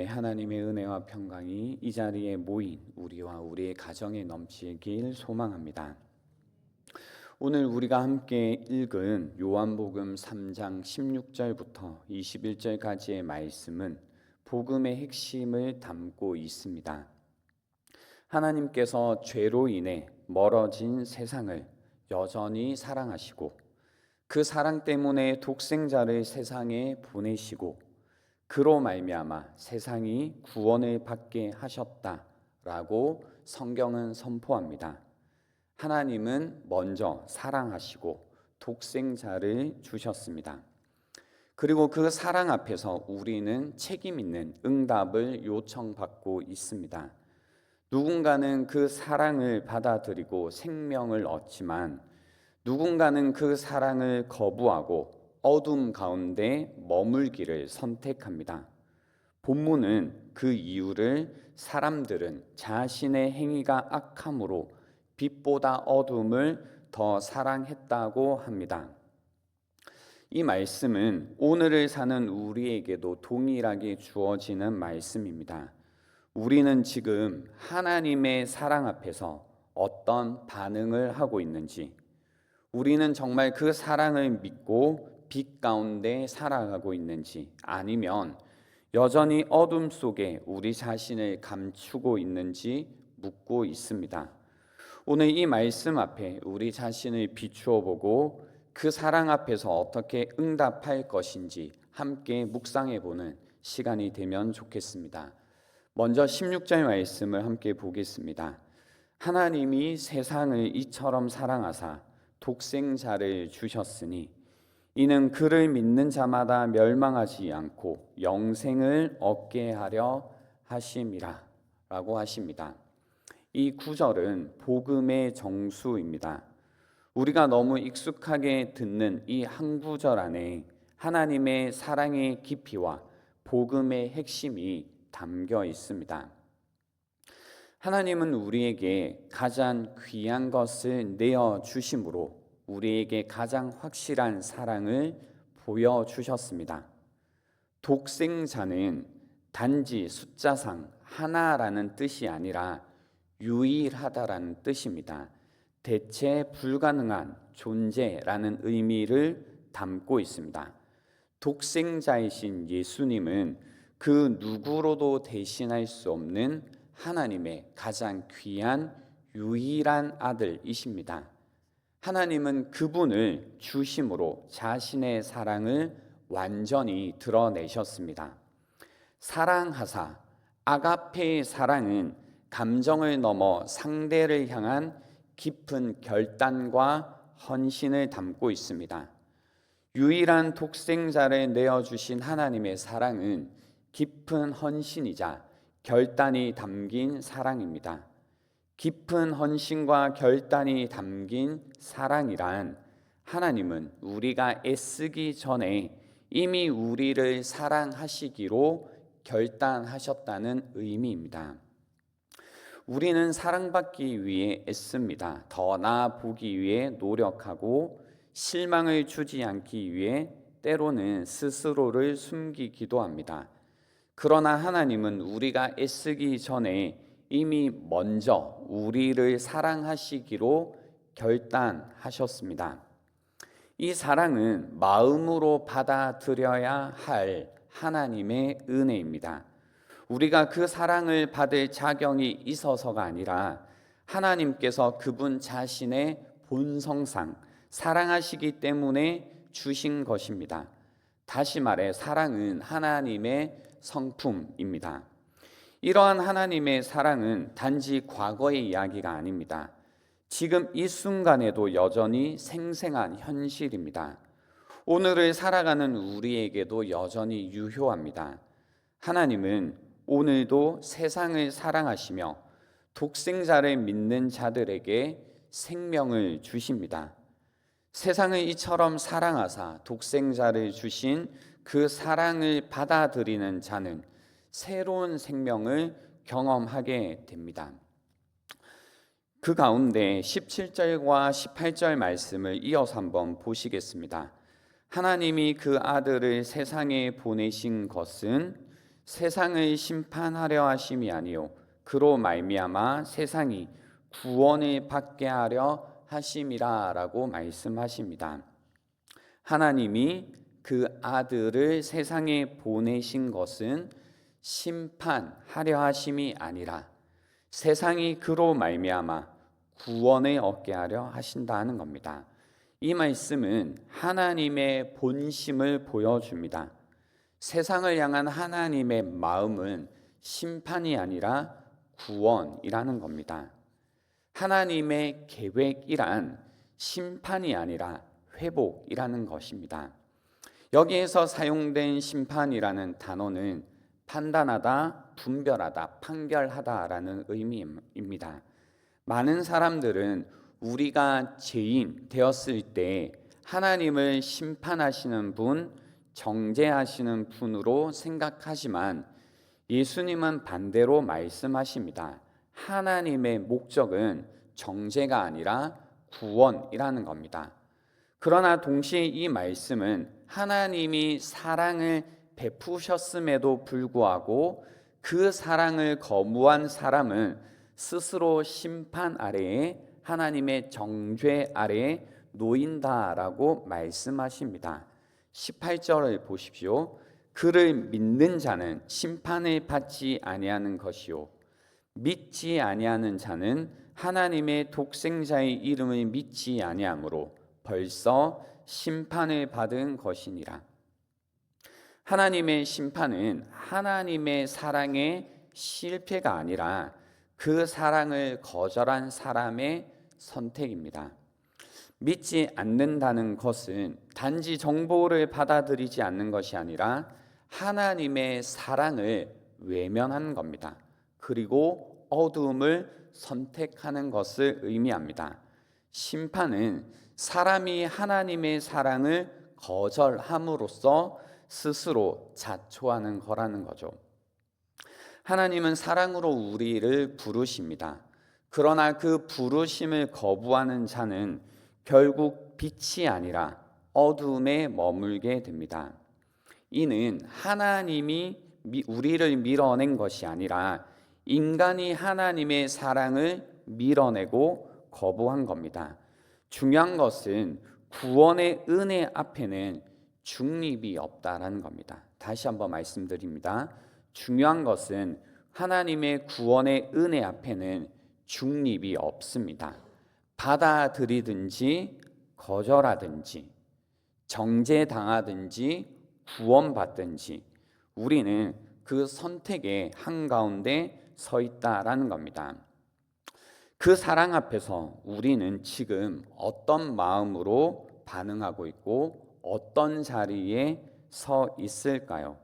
하나님의 은혜와 평강이 이 자리에 모인 우리와 우리의 가정에 넘치길 소망합니다. 오늘 우리가 함께 읽은 요한복음 3장 16절부터 21절까지의 말씀은 복음의 핵심을 담고 있습니다. 하나님께서 죄로 인해 멀어진 세상을 여전히 사랑하시고 그 사랑 때문에 독생자를 세상에 보내시고 그로 말미암아 세상이 구원을 받게 하셨다라고 성경은 선포합니다. 하나님은 먼저 사랑하시고 독생자를 주셨습니다. 그리고 그 사랑 앞에서 우리는 책임 있는 응답을 요청받고 있습니다. 누군가는 그 사랑을 받아들이고 생명을 얻지만 누군가는 그 사랑을 거부하고 어둠 가운데 머물기를 선택합니다. 본문은 그 이유를 사람들은 자신의 행위가 악함으로 빛보다 어둠을 더 사랑했다고 합니다. 이 말씀은 오늘을 사는 우리에게도 동일하게 주어지는 말씀입니다. 우리는 지금 하나님의 사랑 앞에서 어떤 반응을 하고 있는지, 우리는 정말 그 사랑을 믿고 빛 가운데 살아가고 있는지, 아니면 여전히 어둠 속에 우리 자신을 감추고 있는지 묻고 있습니다. 오늘 이 말씀 앞에 우리 자신을 비추어 보고 그 사랑 앞에서 어떻게 응답할 것인지 함께 묵상해 보는 시간이 되면 좋겠습니다. 먼저 16절 말씀을 함께 보겠습니다. 하나님이 세상을 이처럼 사랑하사 독생자를 주셨으니 이는 그를 믿는 자마다 멸망하지 않고 영생을 얻게 하려 하심이라 라고 하십니다. 이 구절은 복음의 정수입니다. 우리가 너무 익숙하게 듣는 이 한 구절 안에 하나님의 사랑의 깊이와 복음의 핵심이 담겨 있습니다. 하나님은 우리에게 가장 귀한 것을 내어주심으로 우리에게 가장 확실한 사랑을 보여주셨습니다. 독생자는 단지 숫자상 하나라는 뜻이 아니라 유일하다라는 뜻입니다. 대체 불가능한 존재라는 의미를 담고 있습니다. 독생자이신 예수님은 그 누구로도 대신할 수 없는 하나님의 가장 귀한 유일한 아들이십니다. 하나님은 그분을 주심으로 자신의 사랑을 완전히 드러내셨습니다. 사랑하사, 아가페의 사랑은 감정을 넘어 상대를 향한 깊은 결단과 헌신을 담고 있습니다. 유일한 독생자를 내어주신 하나님의 사랑은 깊은 헌신이자 결단이 담긴 사랑입니다. 깊은 헌신과 결단이 담긴 사랑이란 하나님은 우리가 애쓰기 전에 이미 우리를 사랑하시기로 결단하셨다는 의미입니다. 우리는 사랑받기 위해 애씁니다. 더 나아 보기 위해 노력하고 실망을 주지 않기 위해 때로는 스스로를 숨기기도 합니다. 그러나 하나님은 우리가 애쓰기 전에 이미 먼저 우리를 사랑하시기로 결단하셨습니다. 이 사랑은 마음으로 받아들여야 할 하나님의 은혜입니다. 우리가 그 사랑을 받을 자격이 있어서가 아니라 하나님께서 그분 자신의 본성상 사랑하시기 때문에 주신 것입니다. 다시 말해 사랑은 하나님의 성품입니다. 이러한 하나님의 사랑은 단지 과거의 이야기가 아닙니다. 지금 이 순간에도 여전히 생생한 현실입니다. 오늘을 살아가는 우리에게도 여전히 유효합니다. 하나님은 오늘도 세상을 사랑하시며 독생자를 믿는 자들에게 생명을 주십니다. 세상을 이처럼 사랑하사 독생자를 주신 그 사랑을 받아들이는 자는 새로운 생명을 경험하게 됩니다. 그 가운데 17절과 18절 말씀을 이어서 한번 보시겠습니다. 하나님이 그 아들을 세상에 보내신 것은 세상을 심판하려 하심이 아니요 그로 말미암아 세상이 구원을 받게 하려 하심이라라고 말씀하십니다. 하나님이 그 아들을 세상에 보내신 것은 심판하려 하심이 아니라 세상이 그로 말미암아 구원을 얻게 하려 하신다는 겁니다. 이 말씀은 하나님의 본심을 보여줍니다. 세상을 향한 하나님의 마음은 심판이 아니라 구원이라는 겁니다. 하나님의 계획이란 심판이 아니라 회복이라는 것입니다. 여기에서 사용된 심판이라는 단어는 판단하다, 분별하다, 판결하다라는 의미입니다. 많은 사람들은 우리가 죄인 되었을 때 하나님을 심판하시는 분, 정죄하시는 분으로 생각하지만 예수님은 반대로 말씀하십니다. 하나님의 목적은 정죄가 아니라 구원이라는 겁니다. 그러나 동시에 이 말씀은 하나님이 사랑을 베푸셨음에도 불구하고 그 사랑을 거부한 사람은 스스로 심판 아래에 하나님의 정죄 아래에 놓인다라고 말씀하십니다. 18절을 보십시오. 그를 믿는 자는 심판을 받지 아니하는 것이요 믿지 아니하는 자는 하나님의 독생자의 이름을 믿지 아니하므로 벌써 심판을 받은 것이니라. 하나님의 심판은 하나님의 사랑의 실패가 아니라 그 사랑을 거절한 사람의 선택입니다. 믿지 않는다는 것은 단지 정보를 받아들이지 않는 것이 아니라 하나님의 사랑을 외면하는 겁니다. 그리고 어두움을 선택하는 것을 의미합니다. 심판은 사람이 하나님의 사랑을 거절함으로써 스스로 자초하는 거라는 거죠. 하나님은 사랑으로 우리를 부르십니다. 그러나 그 부르심을 거부하는 자는 결국 빛이 아니라 어두움에 머물게 됩니다. 이는 하나님이 우리를 밀어낸 것이 아니라 인간이 하나님의 사랑을 밀어내고 거부한 겁니다. 중요한 것은 구원의 은혜 앞에는 중립이 없다라는 겁니다. 다시 한번 말씀드립니다. 중요한 것은 하나님의 구원의 은혜 앞에는 중립이 없습니다. 받아들이든지 거절하든지 정죄당하든지 구원받든지 우리는 그 선택의 한가운데 서 있다라는 겁니다. 그 사랑 앞에서 우리는 지금 어떤 마음으로 반응하고 있고 어떤 자리에 서 있을까요?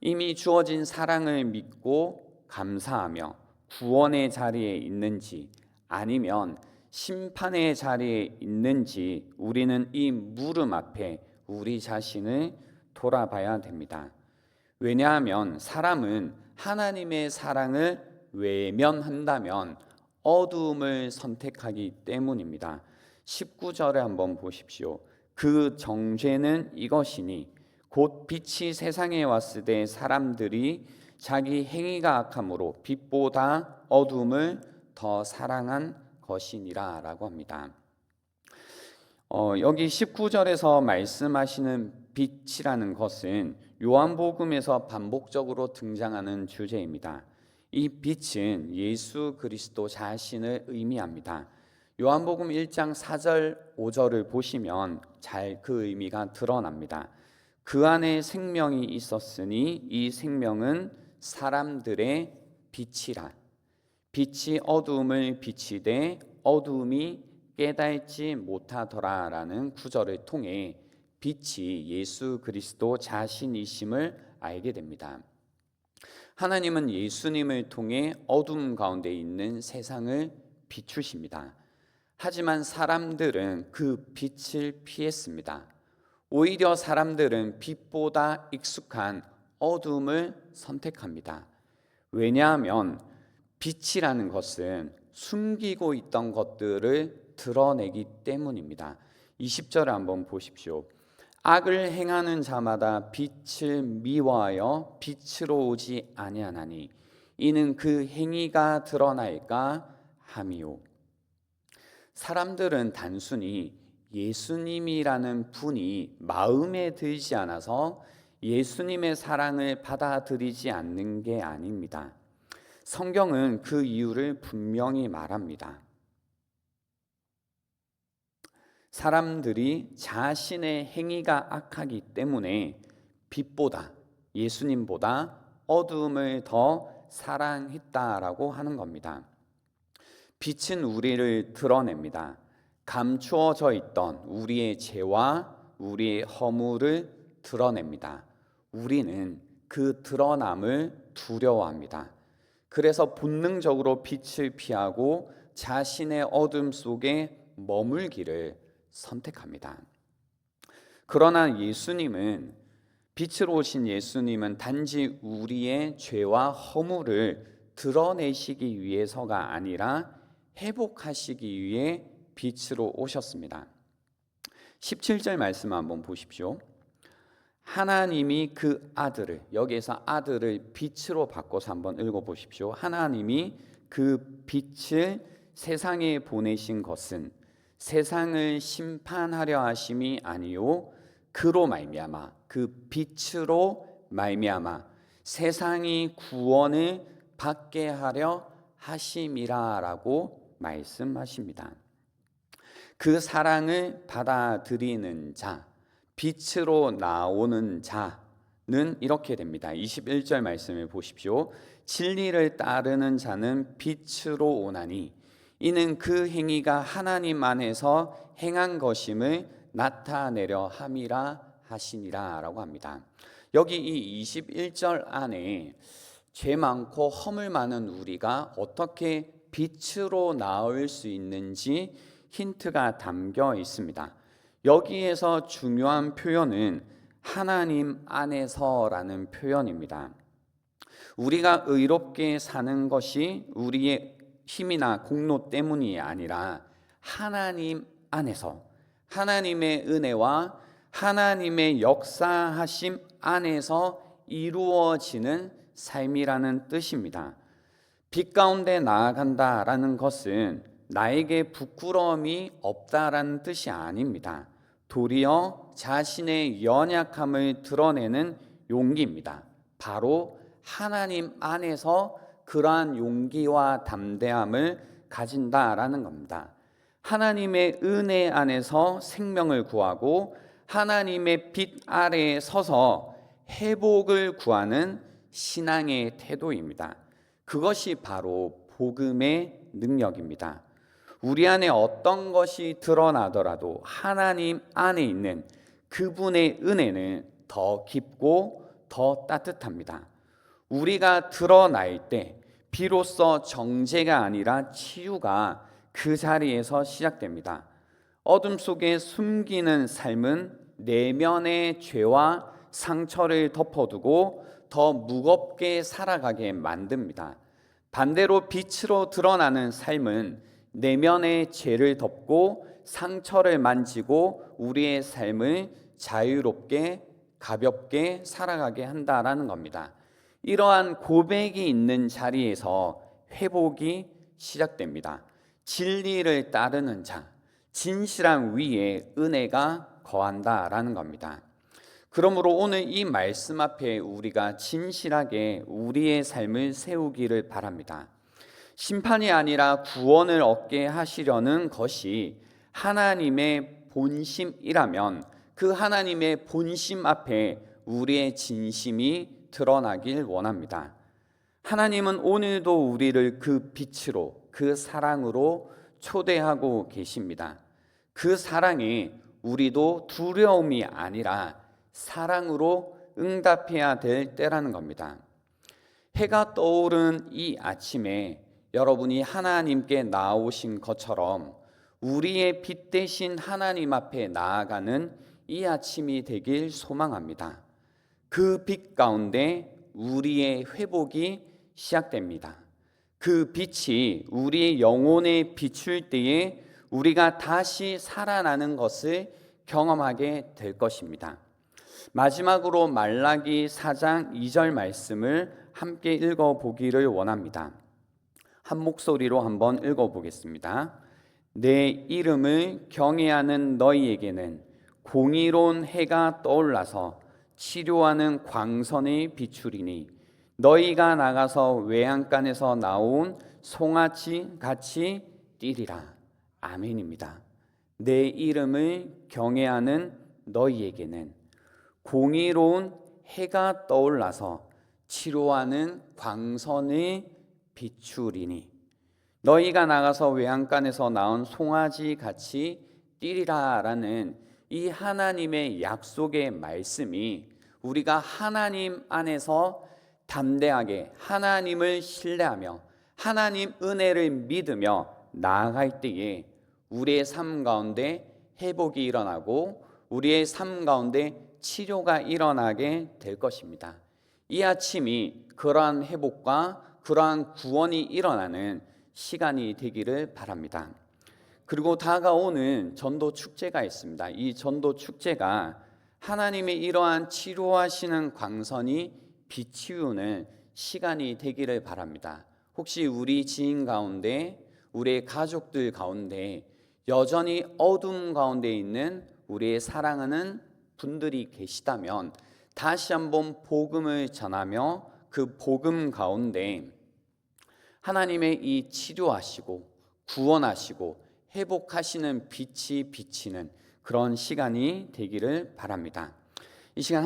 이미 주어진 사랑을 믿고 감사하며 구원의 자리에 있는지 아니면 심판의 자리에 있는지 우리는 이 물음 앞에 우리 자신을 돌아봐야 됩니다. 왜냐하면 사람은 하나님의 사랑을 외면한다면 어두움을 선택하기 때문입니다. 19절에 한번 보십시오. 그 정죄는 이것이니 곧 빛이 세상에 왔을 때 사람들이 자기 행위가 악함으로 빛보다 어둠을 더 사랑한 것이니라 라고 합니다. 여기 19절에서 말씀하시는 빛이라는 것은 요한복음에서 반복적으로 등장하는 주제입니다. 이 빛은 예수 그리스도 자신을 의미합니다. 요한복음 1장 4절 5절을 보시면 잘 그 의미가 드러납니다. 그 안에 생명이 있었으니 이 생명은 사람들의 빛이라. 빛이 어두움을 비치되 어두움이 깨닫지 못하더라라는 구절을 통해 빛이 예수 그리스도 자신이심을 알게 됩니다. 하나님은 예수님을 통해 어둠 가운데 있는 세상을 비추십니다. 하지만 사람들은 그 빛을 피했습니다. 오히려 사람들은 빛보다 익숙한 어둠을 선택합니다. 왜냐하면 빛이라는 것은 숨기고 있던 것들을 드러내기 때문입니다. 20절을 한번 보십시오. 악을 행하는 자마다 빛을 미워하여 빛으로 오지 아니하나니 이는 그 행위가 드러날까 함이요. 사람들은 단순히 예수님이라는 분이 마음에 들지 않아서 예수님의 사랑을 받아들이지 않는 게 아닙니다. 성경은 그 이유를 분명히 말합니다. 사람들이 자신의 행위가 악하기 때문에 빛보다, 예수님보다 어두움을 더 사랑했다라고 하는 겁니다. 빛은 우리를 드러냅니다. 감추어져 있던 우리의 죄와 우리의 허물을 드러냅니다. 우리는 그 드러남을 두려워합니다. 그래서 본능적으로 빛을 피하고 자신의 어둠 속에 머물기를 선택합니다. 그러나 빛으로 오신 예수님은 단지 우리의 죄와 허물을 드러내시기 위해서가 아니라 회복하시기 위해 빛으로 오셨습니다. 17절 말씀 한번 보십시오. 하나님이 그 아들을, 여기에서 아들을 빛으로 바꿔서 한번 읽어보십시오. 하나님이 그 빛을 세상에 보내신 것은 세상을 심판하려 하심이 아니요 그로 말미암아, 그 빛으로 말미암아 세상이 구원을 받게 하려 하심이라라고 말씀하십니다. 그 사랑을 받아들이는 자, 빛으로 나오는 자는 이렇게 됩니다. 21절 말씀을 보십시오. 진리를 따르는 자는 빛으로 오나니 이는 그 행위가 하나님 안에서 행한 것임을 나타내려 함이라 하시니라 라고 합니다. 여기 이 21절 안에 죄 많고 허물 많은 우리가 어떻게 빛으로 나올 수 있는지 힌트가 담겨 있습니다. 여기에서 중요한 표현은 하나님 안에서라는 표현입니다. 우리가 의롭게 사는 것이 우리의 힘이나 공로 때문이 아니라 하나님 안에서 하나님의 은혜와 하나님의 역사하심 안에서 이루어지는 삶이라는 뜻입니다. 빛 가운데 나아간다라는 것은 나에게 부끄러움이 없다라는 뜻이 아닙니다. 도리어 자신의 연약함을 드러내는 용기입니다. 바로 하나님 안에서 그러한 용기와 담대함을 가진다라는 겁니다. 하나님의 은혜 안에서 생명을 구하고 하나님의 빛 아래에 서서 회복을 구하는 신앙의 태도입니다. 그것이 바로 복음의 능력입니다. 우리 안에 어떤 것이 드러나더라도 하나님 안에 있는 그분의 은혜는 더 깊고 더 따뜻합니다. 우리가 드러날 때 비로소 정죄가 아니라 치유가 그 자리에서 시작됩니다. 어둠 속에 숨기는 삶은 내면의 죄와 상처를 덮어두고 더 무겁게 살아가게 만듭니다. 반대로 빛으로 드러나는 삶은 내면의 죄를 덮고 상처를 만지고 우리의 삶을 자유롭게 가볍게 살아가게 한다라는 겁니다. 이러한 고백이 있는 자리에서 회복이 시작됩니다. 진리를 따르는 자, 진실한 위에 은혜가 거한다라는 겁니다. 그러므로 오늘 이 말씀 앞에 우리가 진실하게 우리의 삶을 세우기를 바랍니다. 심판이 아니라 구원을 얻게 하시려는 것이 하나님의 본심이라면 그 하나님의 본심 앞에 우리의 진심이 드러나길 원합니다. 하나님은 오늘도 우리를 그 빛으로, 그 사랑으로 초대하고 계십니다. 그 사랑에 우리도 두려움이 아니라 사랑으로 응답해야 될 때라는 겁니다. 해가 떠오른 이 아침에 여러분이 하나님께 나오신 것처럼 우리의 빛 대신 하나님 앞에 나아가는 이 아침이 되길 소망합니다. 그 빛 가운데 우리의 회복이 시작됩니다. 그 빛이 우리의 영혼에 비출 때에 우리가 다시 살아나는 것을 경험하게 될 것입니다. 마지막으로 말라기 4장 2절 말씀을 함께 읽어보기를 원합니다. 한 목소리로 한번 읽어보겠습니다. 내 이름을 경외하는 너희에게는 공의로운 해가 떠올라서 치료하는 광선이 비추리니 너희가 나가서 외양간에서 나온 송아지 같이 뛰리라. 아멘입니다. 내 이름을 경외하는 너희에게는 공의로운 해가 떠올라서 치료하는 광선이 비추리니 너희가 나가서 외양간에서 나온 송아지 같이 뛰리라라는 이 하나님의 약속의 말씀이 우리가 하나님 안에서 담대하게 하나님을 신뢰하며 하나님 은혜를 믿으며 나아갈 때에 우리의 삶 가운데 회복이 일어나고 우리의 삶 가운데 치료가 일어나게 될 것입니다. 이 아침이 그러한 회복과 그러한 구원이 일어나는 시간이 되기를 바랍니다. 그리고 다가오는 전도 축제가 있습니다. 이 전도 축제가 하나님의 이러한 치료하시는 광선이 비치우는 시간이 되기를 바랍니다. 혹시 우리 지인 가운데, 우리의 가족들 가운데 여전히 어둠 가운데 있는 우리의 사랑하는 분들이 계시다면 다시 한번 복음을 전하며 그 복음 가운데 하나님의 이 치료하시고 구원하시고 회복하시는 빛이 비치는 그런 시간이 되기를 바랍니다. 이 시간